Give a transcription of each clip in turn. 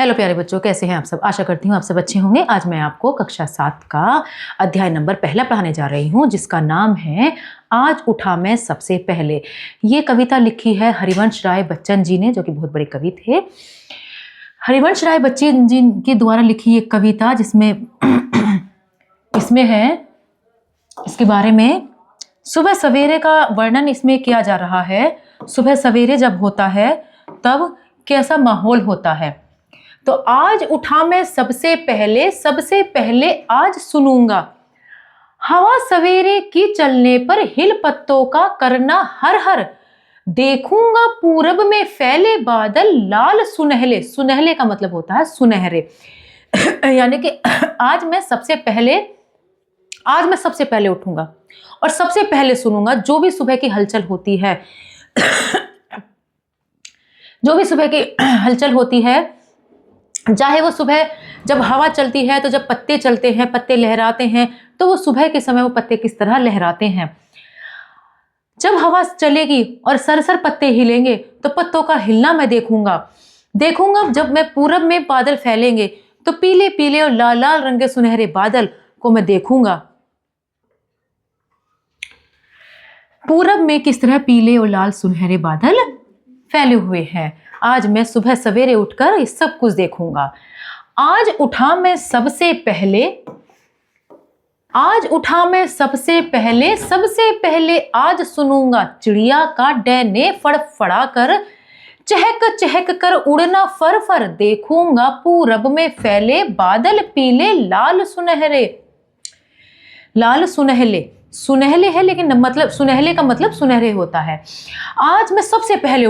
Hello प्यारे बच्चों, कैसे हैं आप सब। आशा करती हूँ आप सब अच्छे होंगे। आज मैं आपको कक्षा 7 का अध्याय नंबर 1 पढ़ाने जा रही हूँ, जिसका नाम है आज उठा मैं सबसे पहले। ये कविता लिखी है हरिवंश राय बच्चन जी ने, जो कि बहुत बड़े कवि थे। हरिवंश राय बच्चन जी के द्वारा लिखी एक कविता, जिसमें इसमें है, इसके बारे में सुबह सवेरे का वर्णन इसमें किया जा रहा है। सुबह सवेरे जब होता है तब कैसा माहौल होता है। तो आज उठा मैं सबसे पहले आज सुनूंगा, हवा सवेरे की चलने पर हिल पत्तों का करना हर हर, देखूंगा पूरब में फैले बादल लाल सुनहले। सुनहले का मतलब होता है सुनहरे यानी कि आज मैं सबसे पहले उठूंगा और सबसे पहले सुनूंगा जो भी सुबह की हलचल होती है जो भी सुबह की हलचल होती है, चाहे वो सुबह जब हवा चलती है तो जब पत्ते चलते हैं, पत्ते लहराते हैं, तो वो सुबह के समय वो पत्ते किस तरह लहराते हैं। जब हवा चलेगी और सरसर पत्ते हिलेंगे तो पत्तों का हिलना मैं देखूंगा। जब मैं पूरब में बादल फैलेंगे तो पीले पीले और लाल लाल रंग के सुनहरे बादल को मैं देखूंगा। पूरब में किस तरह पीले और लाल सुनहरे बादल फैले हुए हैं। आज मैं सुबह सवेरे उठकर ये सब कुछ देखूंगा। आज उठा मैं सबसे पहले आज सुनूंगा, चिड़िया का डैने फड़फड़ा कर, चहक कर उड़ना फर फर, देखूंगा पूरब में फैले बादल पीले लाल सुनहले। सुनहले है लेकिन मतलब सुनहले का मतलब सुनहरे होता है। आज मैं सबसे पहले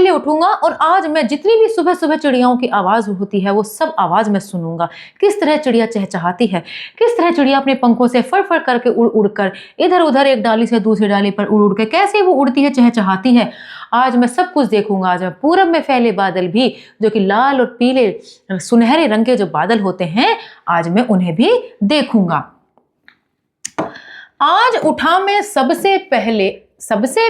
उठूंगा और आज मैं जितनी भी सुबह सुबह चिड़ियाओं की आवाज होती है वो सब आवाज मैं सुनूंगा। किस तरह चिड़िया चहचहाती है, किस तरह चिड़िया अपने पंखों से फड़ फड़ करके उड़ कर इधर उधर एक डाली से दूसरी डाली पर उड़ के कैसे वो उड़ती है, चहचहाती है। आज मैं सब कुछ देखूंगा। आज मैं पूरब में फैले बादल भी, जो कि लाल और पीले सुनहरे रंग के जो बादल होते हैं, आज मैं उन्हें भी देखूंगा। आज उठा मैं सबसे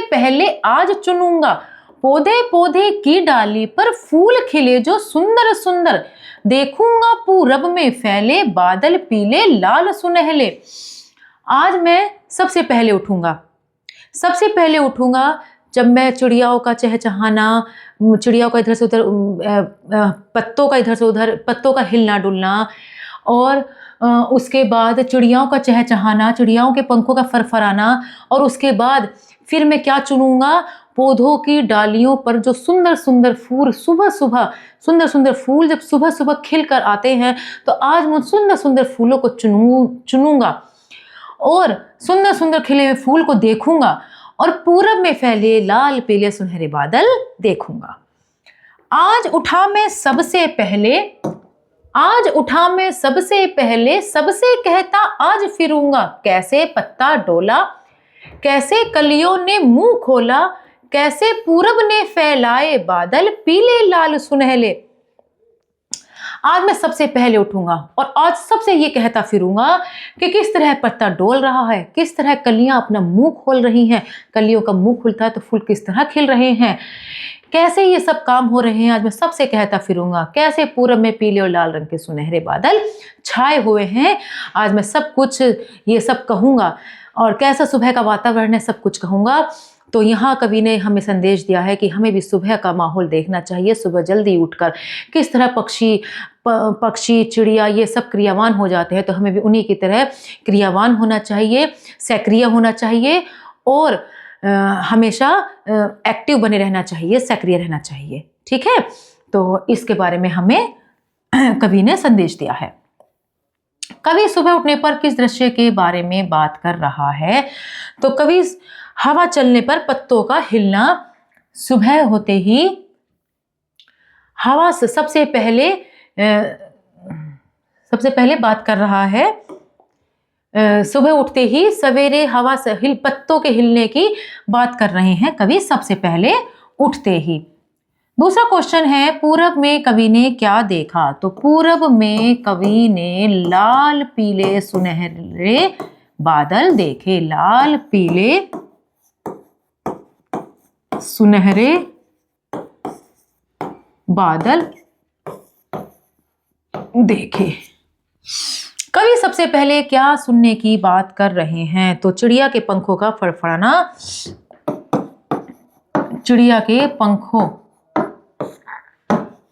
पहले आज चुनूंगा, पौधे की डाली पर फूल खिले जो सुंदर सुंदर, देखूंगा पूरब में फैले बादल पीले लाल सुनहले। आज मैं सबसे पहले उठूंगा जब मैं चिड़ियाओं का चहचहाना, चिड़ियाओं का इधर से उधर, पत्तों का इधर से उधर, पत्तों का हिलना डुलना, और उसके बाद चिड़ियाओं का चहचहाना, चिड़ियाओं के पंखों का फरफराना, और उसके बाद फिर मैं क्या चुनूंगा, पौधों की डालियों पर जो सुंदर सुंदर फूल, सुंदर सुंदर फूल जब सुबह सुबह खिल कर आते हैं, तो आज मैं सुंदर सुंदर फूलों को चुनूंगा और सुंदर सुंदर खिले हुए फूल को देखूंगा और पूरब में फैले लाल पीले सुनहरे बादल देखूंगा। आज उठा मैं सबसे पहले सबसे कहता आज फिरूंगा, कैसे पत्ता डोला, कैसे कलियों ने मुंह खोला, कैसे पूरब ने फैलाए बादल पीले लाल सुनहले। आज मैं सबसे पहले उठूंगा और आज सबसे ये कहता फिरूंगा कि किस तरह पत्ता डोल रहा है, किस तरह कलियां अपना मुंह खोल रही हैं, कलियों का मुंह खुलता है तो फूल किस तरह खिल रहे हैं, कैसे ये सब काम हो रहे हैं। आज मैं सबसे कहता फिरूंगा कैसे पूरब में पीले और लाल रंग के सुनहरे बादल छाए हुए हैं। आज मैं सब कुछ ये सब कहूंगा और कैसा सुबह का वातावरण है, सब कुछ कहूंगा। तो यहाँ कवि ने हमें संदेश दिया है कि हमें भी सुबह का माहौल देखना चाहिए। सुबह जल्दी उठकर किस तरह पक्षी चिड़िया ये सब क्रियावान हो जाते हैं, तो हमें भी उन्हीं की तरह क्रियावान होना चाहिए, सक्रिय होना चाहिए और हमेशा एक्टिव बने रहना चाहिए, सक्रिय रहना चाहिए। ठीक है, तो इसके बारे में हमें कवि ने संदेश दिया है। कवि सुबह उठने पर किस दृश्य के बारे में बात कर रहा है, तो कवि हवा चलने पर पत्तों का हिलना, सुबह होते ही हवा से सबसे पहले बात कर रहा है। सुबह उठते ही सवेरे हवा से पत्तों के हिलने की बात कर रहे हैं कवि, सबसे पहले उठते ही। दूसरा क्वेश्चन है, पूरब में कवि ने क्या देखा, तो पूरब में कवि ने लाल पीले सुनहरे बादल देखे। लाल पीले सुनहरे बादल देखे। कवि सबसे पहले क्या सुनने की बात कर रहे हैं? तो चिड़िया के पंखों का फड़फड़ाना, चिड़िया के पंखों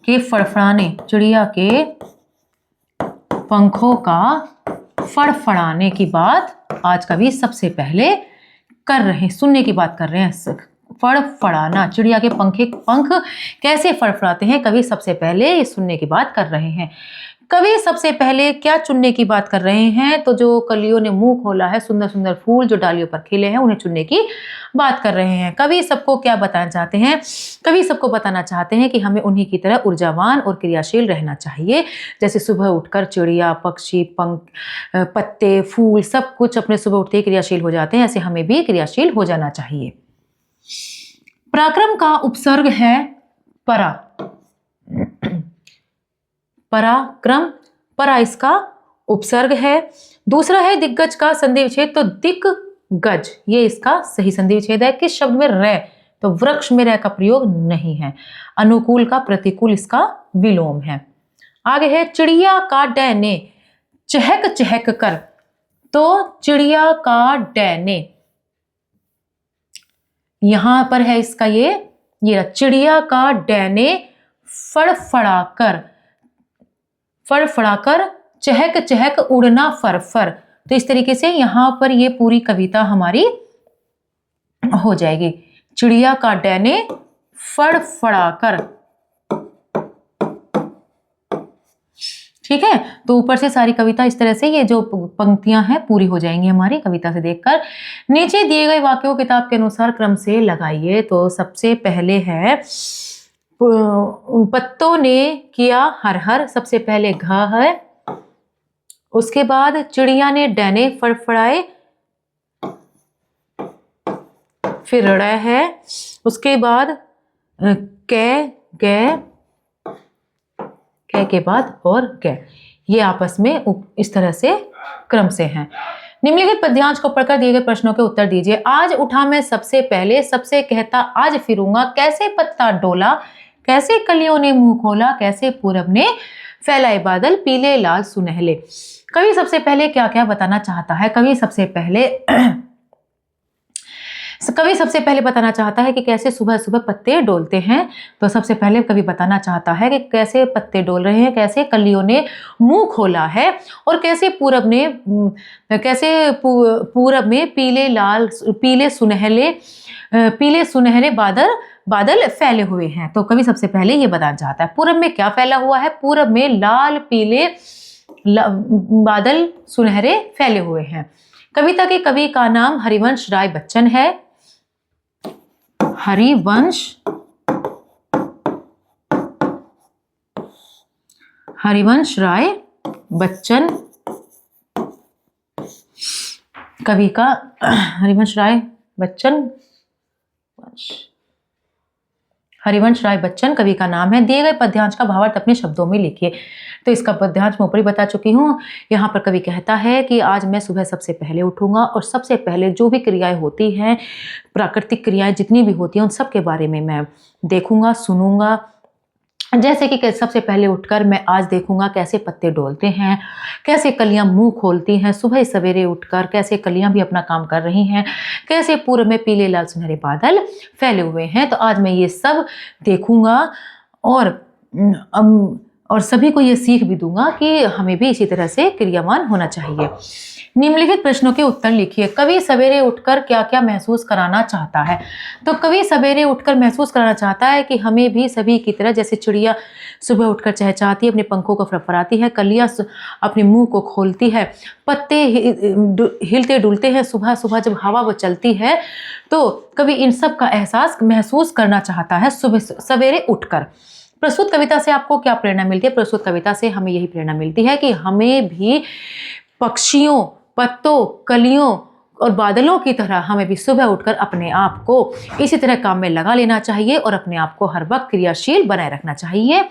के फड़फड़ाने, चिड़िया के पंखों का फड़फड़ाने की बात आज कवि सबसे पहले कर रहे हैं, सुनने की बात कर रहे हैं। फड़फड़ाना, चिड़िया के पंख कैसे फड़फड़ाते हैं, कवि सबसे पहले ये सुनने की बात कर रहे हैं। कवि सबसे पहले क्या चुनने की बात कर रहे हैं? तो जो कलियों ने मुंह खोला है, सुंदर सुंदर फूल जो डालियों पर खिले हैं, उन्हें चुनने की बात कर रहे हैं। कवि सबको क्या बताना चाहते हैं? कवि सबको बताना चाहते हैं कि हमें उन्हीं की तरह ऊर्जावान और क्रियाशील रहना चाहिए। जैसे सुबह उठकर चिड़िया, पक्षी, पंख, पत्ते, फूल सब कुछ अपने सुबह उठते ही क्रियाशील हो जाते हैं, ऐसे हमें भी क्रियाशील हो जाना चाहिए। पराक्रम का उपसर्ग है परा। पराक्रम, परा इसका उपसर्ग है। दूसरा है दिग्गज का संधि विच्छेद, तो दिग्गज ये इसका सही संधि विच्छेद है। किस शब्द में? रे, तो वृक्ष में रे का प्रयोग नहीं है। अनुकूल का प्रतिकूल इसका विलोम है। आगे है चिड़िया का डैने चहक चहक कर, तो चिड़िया का डैने यहां पर है इसका ये चिड़िया का डैने फड़फड़ाकर, फड़फड़ाकर, चहक चहक, उड़ना फरफर। तो इस तरीके से यहां पर ये पूरी कविता हमारी हो जाएगी। चिड़िया का डैने फड़फड़ाकर, ठीक है। तो ऊपर से सारी कविता इस तरह से ये जो पंक्तियां हैं पूरी हो जाएंगी हमारी कविता से देखकर। नीचे दिए गए वाक्यों को किताब के अनुसार क्रम से लगाइए। तो सबसे पहले है पत्तों ने किया हर हर, सबसे पहले घ है। उसके बाद चिड़िया ने डैने फड़फड़ाए, फिर ड़ है। उसके बाद कै गै, कै के बाद और कै, ये आपस में इस तरह से क्रम से हैं। निम्नलिखित पद्यांश को पढ़कर दिए गए प्रश्नों के उत्तर दीजिए। आज उठा मैं सबसे पहले, सबसे कहता आज फिरूंगा, कैसे पत्ता डोला, कैसे कलियों ने मुंह खोला, कैसे पूरब ने फैलाए बादल पीले लाल सुनहले। कवि सबसे पहले क्या क्या बताना चाहता है? कवि सबसे पहले बताना चाहता है कि कैसे सुबह सुबह पत्ते डोलते हैं। तो सबसे पहले कवि बताना चाहता है कि कैसे पत्ते डोल रहे हैं, कैसे कलियों ने मुंह खोला है, और कैसे पूरब में पीले सुनहरे बादल फैले हुए हैं। तो कवि सबसे पहले ये बताना चाहता है पूरब में क्या फैला हुआ है। पूरब में लाल पीले बादल सुनहरे फैले हुए हैं। कविता के कवि का नाम हरिवंश राय बच्चन है। हरिवंश राय बच्चन कवि का हरिवंश राय बच्चन कवि का नाम है। दिए गए पद्यांश का भावार्थ अपने शब्दों में लिखिए। तो इसका पद्यांश मैं ऊपर ही बता चुकी हूँ। यहाँ पर कवि कहता है कि आज मैं सुबह सबसे पहले उठूंगा और सबसे पहले जो भी क्रियाएं होती हैं, प्राकृतिक क्रियाएं जितनी भी होती हैं, उन सब के बारे में मैं देखूंगा, सुनूंगा। जैसे कि सबसे पहले उठकर मैं आज देखूंगा कैसे पत्ते डोलते हैं, कैसे कलियां मुंह खोलती हैं सुबह सवेरे उठकर, कैसे कलियां भी अपना काम कर रही हैं, कैसे पूरब में पीले लाल सुनहरे बादल फैले हुए हैं। तो आज मैं ये सब देखूंगा और सभी को ये सीख भी दूंगा कि हमें भी इसी तरह से क्रियावान होना चाहिए। निम्नलिखित प्रश्नों के उत्तर लिखिए। कवि सवेरे उठकर क्या क्या महसूस कराना चाहता है? तो कवि सवेरे उठकर महसूस कराना चाहता है कि हमें भी सभी की तरह, जैसे चिड़िया सुबह उठकर चहचहाती है, अपने पंखों को फड़फड़ाती है, कलियां अपने मुंह को खोलती है, पत्ते हिलते डुलते हैं सुबह सुबह जब हवा वो चलती है, तो कवि इन सब का एहसास महसूस करना चाहता है सुबह सवेरे उठकर। प्रस्तुत कविता से आपको क्या प्रेरणा मिलती है? प्रस्तुत कविता से हमें यही प्रेरणा मिलती है कि हमें भी पक्षियों, पत्तों, कलियों और बादलों की तरह हमें भी सुबह उठकर अपने आप को इसी तरह काम में लगा लेना चाहिए और अपने आप को हर वक्त क्रियाशील बनाए रखना चाहिए।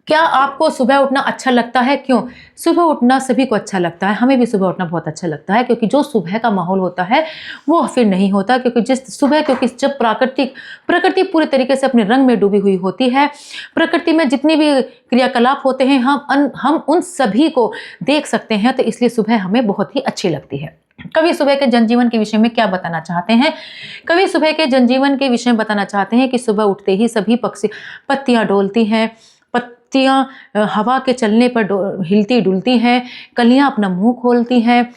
क्या आपको सुबह उठना अच्छा लगता है? क्यों? सुबह उठना सभी को अच्छा लगता है, हमें भी सुबह उठना बहुत अच्छा लगता है, क्योंकि जो सुबह का माहौल होता है वो फिर नहीं होता, क्योंकि क्योंकि जब प्रकृति पूरी तरीके से अपने रंग में डूबी हुई होती है, प्रकृति में जितने भी क्रियाकलाप होते हैं हम उन सभी को देख सकते हैं, तो इसलिए सुबह हमें बहुत ही अच्छी लगती है। कवि सुबह के जनजीवन के विषय में क्या बताना चाहते हैं? कवि सुबह के जनजीवन के विषय में बताना चाहते हैं कि सुबह उठते ही सभी पक्षी पत्तियां डोलती हैं, पत्तियां हवा के चलने पर हिलती डुलती हैं, कलियां अपना मुंह खोलती हैं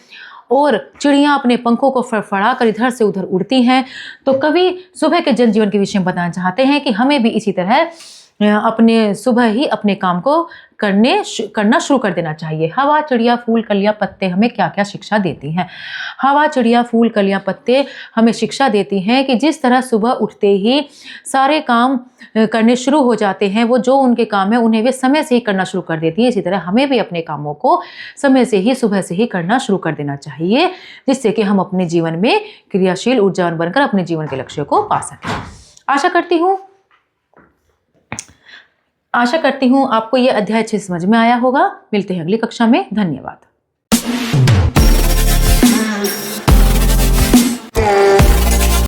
और चिड़ियां अपने पंखों को फड़फड़ाकर इधर से उधर उड़ती हैं। तो कवि सुबह के जनजीवन के विषय में बताना चाहते हैं कि हमें भी इसी तरह अपने सुबह ही अपने काम को करना शुरू कर देना चाहिए। हवा, चिड़िया, फूल, कलियां, पत्ते हमें क्या क्या शिक्षा देती हैं? हवा, चिड़िया, फूल, कलियां, पत्ते हमें शिक्षा देती हैं कि जिस तरह सुबह उठते ही सारे काम करने शुरू हो जाते हैं, वो जो उनके काम है उन्हें वे समय से ही करना शुरू कर देती है, इसी तरह हमें भी अपने कामों को समय से ही, सुबह से ही करना शुरू कर देना चाहिए, जिससे कि हम अपने जीवन में क्रियाशील, ऊर्जावान बनकर अपने जीवन के लक्ष्य को पा सकें। आशा करती हूँ आपको यह अध्याय अच्छे समझ में आया होगा। मिलते हैं अगली कक्षा में। धन्यवाद।